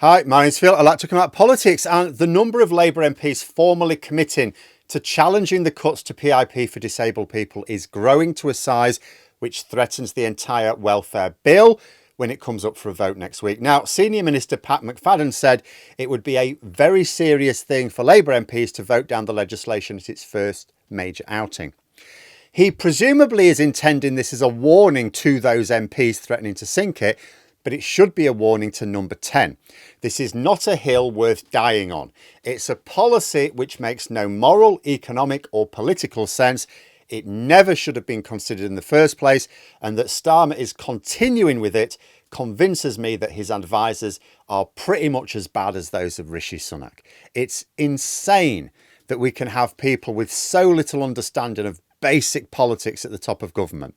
Hi, my name's Phil. I'd like to come out politics, and the number of Labour MPs formally committing to challenging the cuts to PIP for disabled people is growing to a size which threatens the entire welfare bill when it comes up for a vote next week. Now, Senior Minister Pat McFadden said it would be a very serious thing for Labour MPs to vote down the legislation at its first major outing. He presumably is intending this as a warning to those MPs threatening to sink it, but it should be a warning to number 10. This is not a hill worth dying on. It's a policy which makes no moral, economic or political sense. It never should have been considered in the first place, and that Starmer is continuing with it convinces me that his advisors are pretty much as bad as those of Rishi Sunak. It's insane that we can have people with so little understanding of basic politics at the top of government.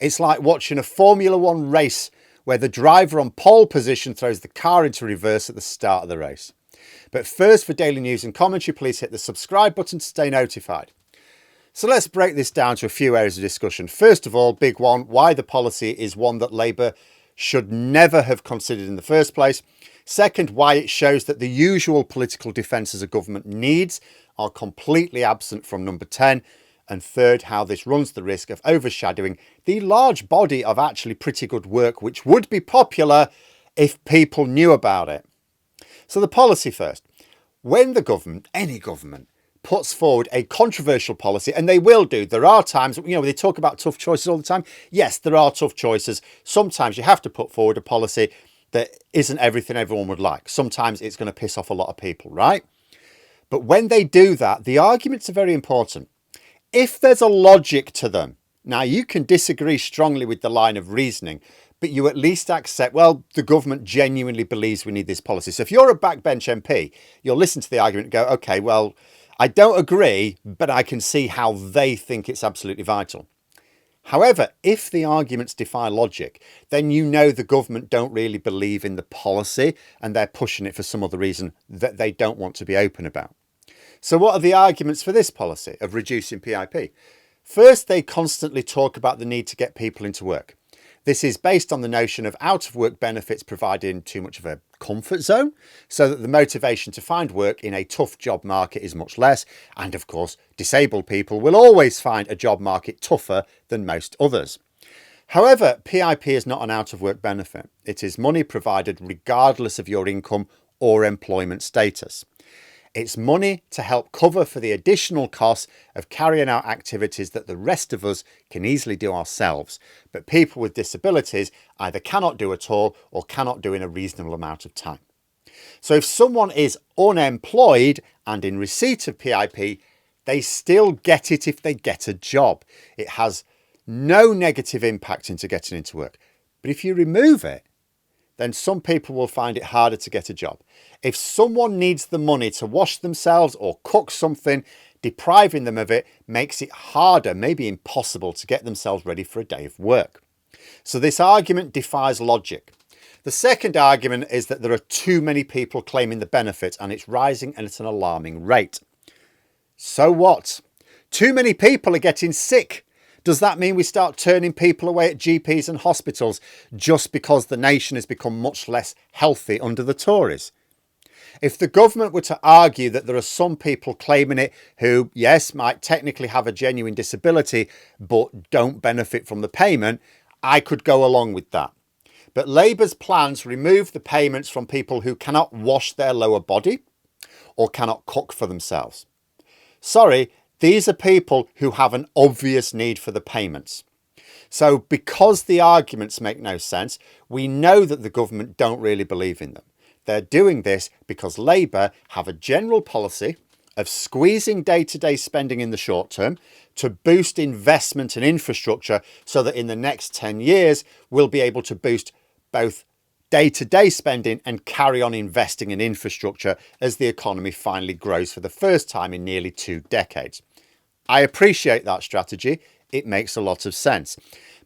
It's like watching a Formula One race where the driver on pole position throws the car into reverse at the start of the race. But first, for daily news and commentary, please hit the subscribe button to stay notified. So let's break this down to a few areas of discussion. First of all, big one, why the policy is one that Labour should never have considered in the first place. Second, why it shows that the usual political defences a government needs are completely absent from number 10. And third, how this runs the risk of overshadowing the large body of actually pretty good work which would be popular if people knew about it. So the policy first. When the government, any government, puts forward a controversial policy, and they will do, there are times, they talk about tough choices all the time. Yes, there are tough choices. Sometimes you have to put forward a policy that isn't everything everyone would like. Sometimes it's going to piss off a lot of people, right? But when they do that, the arguments are very important. If there's a logic to them, now you can disagree strongly with the line of reasoning, but you at least accept, well, the government genuinely believes we need this policy. So if you're a backbench MP, you'll listen to the argument and go, okay, well, I don't agree, but I can see how they think it's absolutely vital. However, if the arguments defy logic, then you know the government don't really believe in the policy and they're pushing it for some other reason that they don't want to be open about. So what are the arguments for this policy of reducing PIP? First, they constantly talk about the need to get people into work. This is based on the notion of out-of-work benefits providing too much of a comfort zone, so that the motivation to find work in a tough job market is much less. And of course, disabled people will always find a job market tougher than most others. However, PIP is not an out-of-work benefit. It is money provided regardless of your income or employment status. It's money to help cover for the additional costs of carrying out activities that the rest of us can easily do ourselves, but people with disabilities either cannot do at all or cannot do in a reasonable amount of time. So if someone is unemployed and in receipt of PIP, they still get it if they get a job. It has no negative impact into getting into work. But if you remove it, then some people will find it harder to get a job. If someone needs the money to wash themselves or cook something, depriving them of it makes it harder, maybe impossible, to get themselves ready for a day of work. So this argument defies logic. The second argument is that there are too many people claiming the benefit and it's rising and at an alarming rate. So what? Too many people are getting sick. Does that mean we start turning people away at GPs and hospitals just because the nation has become much less healthy under the Tories? If the government were to argue that there are some people claiming it who, yes, might technically have a genuine disability, but don't benefit from the payment, I could go along with that. But Labour's plans remove the payments from people who cannot wash their lower body or cannot cook for themselves. Sorry, these are people who have an obvious need for the payments. So because the arguments make no sense, we know that the government don't really believe in them. They're doing this because Labour have a general policy of squeezing day-to-day spending in the short term to boost investment and infrastructure so that in the next 10 years, we'll be able to boost both day-to-day spending and carry on investing in infrastructure as the economy finally grows for the first time in nearly 2 decades. I appreciate that strategy. It makes a lot of sense.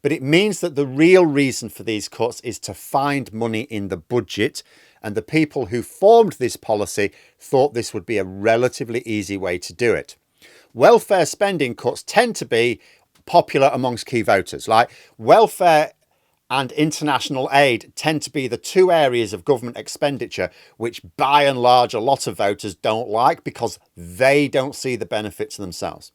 But it means that the real reason for these cuts is to find money in the budget. And the people who formed this policy thought this would be a relatively easy way to do it. Welfare spending cuts tend to be popular amongst key voters. Like welfare and international aid tend to be the two areas of government expenditure which, by and large, a lot of voters don't like because they don't see the benefits themselves.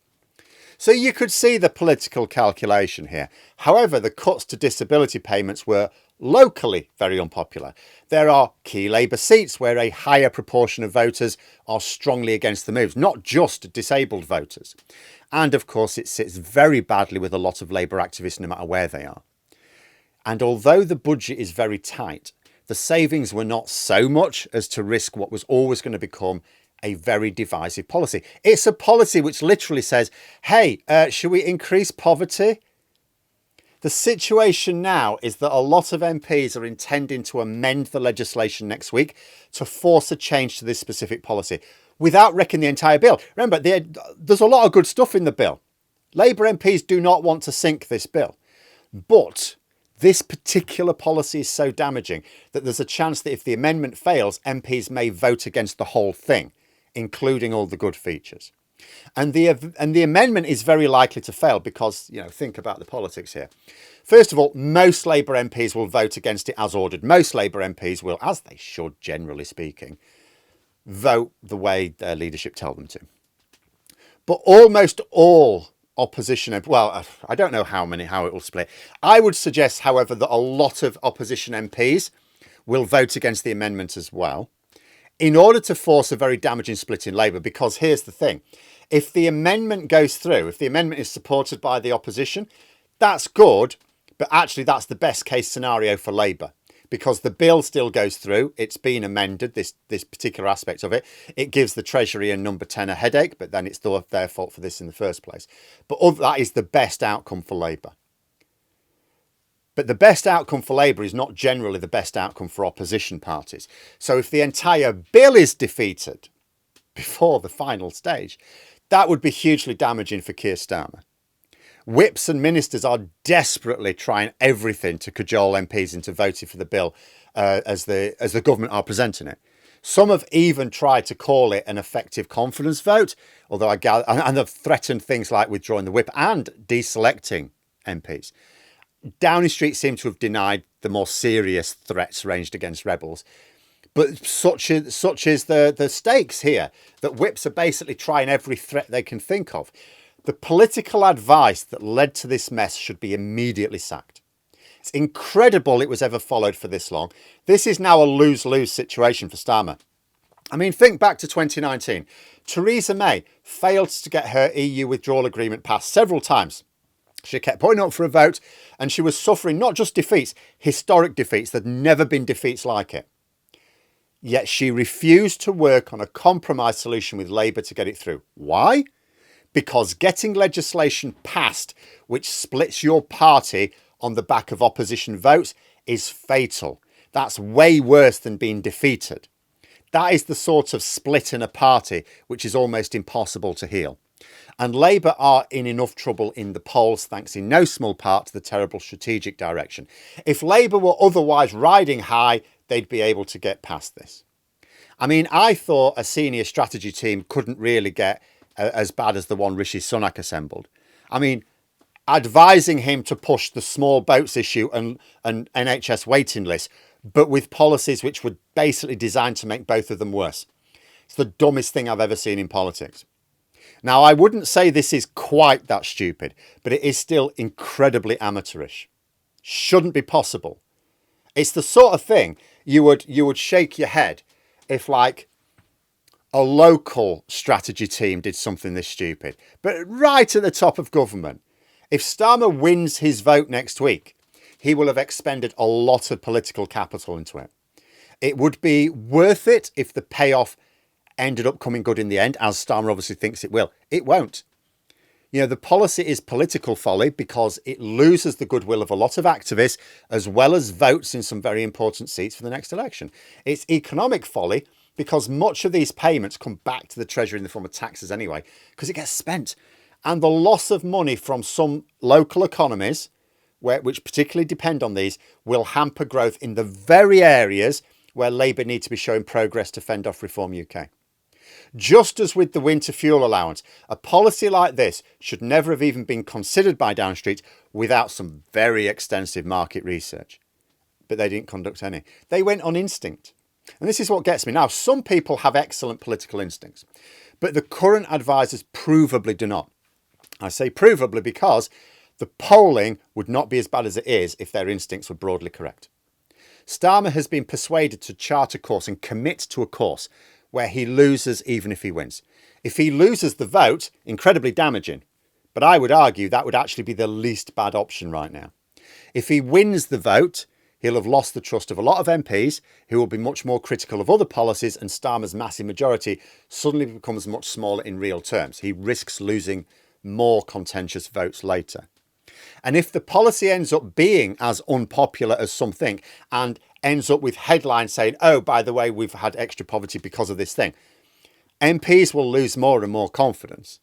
So you could see the political calculation here. However, the cuts to disability payments were locally very unpopular. There are key Labour seats where a higher proportion of voters are strongly against the moves, not just disabled voters. And of course, it sits very badly with a lot of Labour activists, no matter where they are. And although the budget is very tight, the savings were not so much as to risk what was always going to become a very divisive policy. It's a policy which literally says, hey, should we increase poverty? The situation now is that a lot of MPs are intending to amend the legislation next week to force a change to this specific policy without wrecking the entire bill. Remember, there's a lot of good stuff in the bill. Labour MPs do not want to sink this bill. But this particular policy is so damaging that there's a chance that if the amendment fails, MPs may vote against the whole thing, including all the good features. And the amendment is very likely to fail because, think about the politics here. First of all, most Labour MPs will vote against it as ordered. Most Labour MPs will, as they should, generally speaking, vote the way their leadership tell them to. But almost all opposition, well, I don't know how it will split. I would suggest, however, that a lot of opposition MPs will vote against the amendment as well, in order to force a very damaging split in Labour. Because here's the thing, if the amendment goes through, if the amendment is supported by the opposition, that's good, but actually that's the best case scenario for Labour. Because the bill still goes through, it's been amended, this particular aspect of it. It gives the Treasury and Number 10 a headache, but then it's their fault for this in the first place. But that is the best outcome for Labour. But the best outcome for Labour is not generally the best outcome for opposition parties. So if the entire bill is defeated before the final stage, that would be hugely damaging for Keir Starmer. Whips and ministers are desperately trying everything to cajole MPs into voting for the bill as the government are presenting it. Some have even tried to call it an effective confidence vote, although I gather, and have threatened things like withdrawing the whip and deselecting MPs. Downing Street seem to have denied the more serious threats ranged against rebels. But such is the stakes here, that whips are basically trying every threat they can think of. The political advice that led to this mess should be immediately sacked. It's incredible it was ever followed for this long. This is now a lose-lose situation for Starmer. I mean, think back to 2019. Theresa May failed to get her EU withdrawal agreement passed several times. She kept putting up for a vote, and she was suffering not just defeats, historic defeats. There'd never been defeats like it. Yet she refused to work on a compromise solution with Labour to get it through. Why? Because getting legislation passed which splits your party on the back of opposition votes is fatal. That's way worse than being defeated. That is the sort of split in a party which is almost impossible to heal. And Labour are in enough trouble in the polls, thanks in no small part to the terrible strategic direction. If Labour were otherwise riding high, they'd be able to get past this. I mean, I thought a senior strategy team couldn't really get as bad as the one Rishi Sunak assembled. I mean, advising him to push the small boats issue and NHS waiting list, but with policies which were basically designed to make both of them worse. It's the dumbest thing I've ever seen in politics. Now, I wouldn't say this is quite that stupid, but it is still incredibly amateurish. Shouldn't be possible. It's the sort of thing you would shake your head if, like, a local strategy team did something this stupid. But right at the top of government, if Starmer wins his vote next week, he will have expended a lot of political capital into it. It would be worth it if the payoff ended up coming good in the end, as Starmer obviously thinks it will. It won't. The policy is political folly because it loses the goodwill of a lot of activists as well as votes in some very important seats for the next election. It's economic folly because much of these payments come back to the Treasury in the form of taxes anyway, because it gets spent. And the loss of money from some local economies, which particularly depend on these, will hamper growth in the very areas where Labour need to be showing progress to fend off Reform UK. Just as with the winter fuel allowance, a policy like this should never have even been considered by Downing Street without some very extensive market research. But they didn't conduct any. They went on instinct. And this is what gets me. Now, some people have excellent political instincts, but the current advisors provably do not. I say provably because the polling would not be as bad as it is if their instincts were broadly correct. Starmer has been persuaded to chart a course and commit to a course where he loses even if he wins. If he loses the vote, incredibly damaging. But I would argue that would actually be the least bad option right now. If he wins the vote, he'll have lost the trust of a lot of MPs who will be much more critical of other policies, and Starmer's massive majority suddenly becomes much smaller in real terms. He risks losing more contentious votes later. And if the policy ends up being as unpopular as some think and ends up with headlines saying, oh, by the way, we've had extra poverty because of this thing, MPs will lose more and more confidence.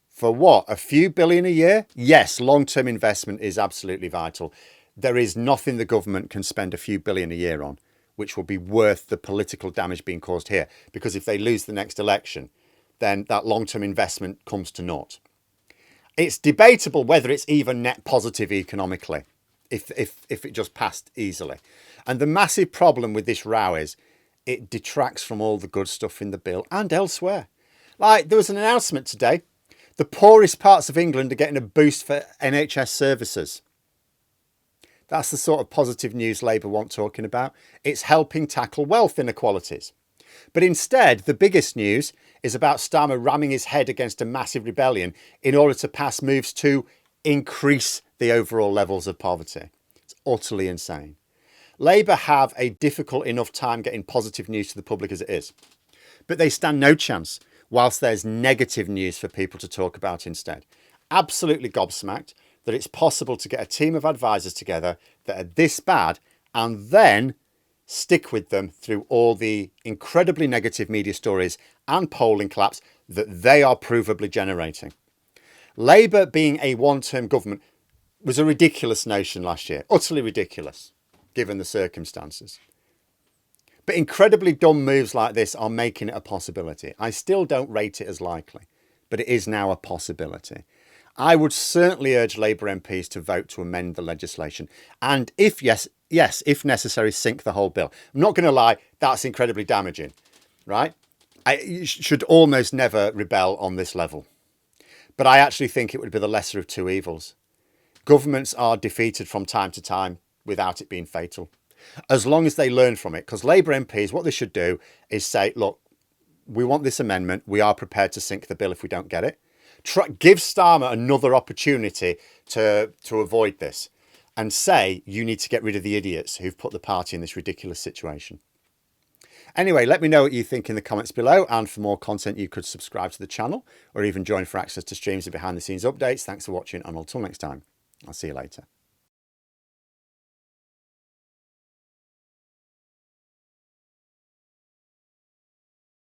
For what? A few billion a year? Yes, long-term investment is absolutely vital. There is nothing the government can spend a few billion a year on which will be worth the political damage being caused here. Because if they lose the next election, then that long-term investment comes to naught. It's debatable whether it's even net positive economically, if it just passed easily. And the massive problem with this row is it detracts from all the good stuff in the bill and elsewhere. Like, there was an announcement today. The poorest parts of England are getting a boost for NHS services. That's the sort of positive news Labour want talking about. It's helping tackle wealth inequalities. But instead, the biggest news is about Starmer ramming his head against a massive rebellion in order to pass moves to increase the overall levels of poverty. It's utterly insane. Labour have a difficult enough time getting positive news to the public as it is. But they stand no chance whilst there's negative news for people to talk about instead. Absolutely gobsmacked that it's possible to get a team of advisors together that are this bad and then stick with them through all the incredibly negative media stories and polling collapse that they are provably generating. Labour being a one-term government was a ridiculous notion last year. Utterly ridiculous, given the circumstances. But incredibly dumb moves like this are making it a possibility. I still don't rate it as likely, but it is now a possibility. I would certainly urge Labour MPs to vote to amend the legislation. And if if necessary, sink the whole bill. I'm not going to lie, that's incredibly damaging, right? You should almost never rebel on this level. But I actually think it would be the lesser of two evils. Governments are defeated from time to time without it being fatal. As long as they learn from it. Because Labour MPs, what they should do is say, look, we want this amendment. We are prepared to sink the bill if we don't get it. Give Starmer another opportunity to avoid this. And say, you need to get rid of the idiots who've put the party in this ridiculous situation. Anyway, let me know what you think in the comments below. And for more content, you could subscribe to the channel or even join for access to streams and behind the scenes updates. Thanks for watching. And until next time, I'll see you later.